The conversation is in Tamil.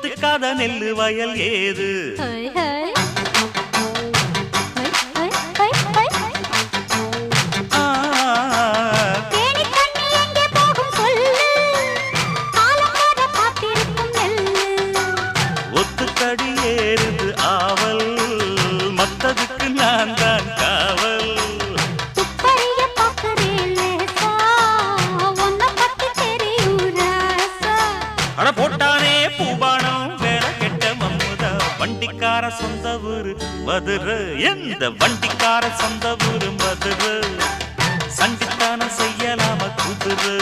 எத்துக்காத நெல்லு வயல் ஏது ஒத்துக்கடி ஏறுது ஆவல் மத்ததுக்கு நான் தான் காவல் அட போட்டானே பூபானம் வேற கெட்ட மம்முதா வண்டிக்கார சொந்த ஊரு மதுரை எந்த வண்டிக்கார சொந்த ஊரு மதுரை சண்டித்தானம் செய்யலாம குதிரை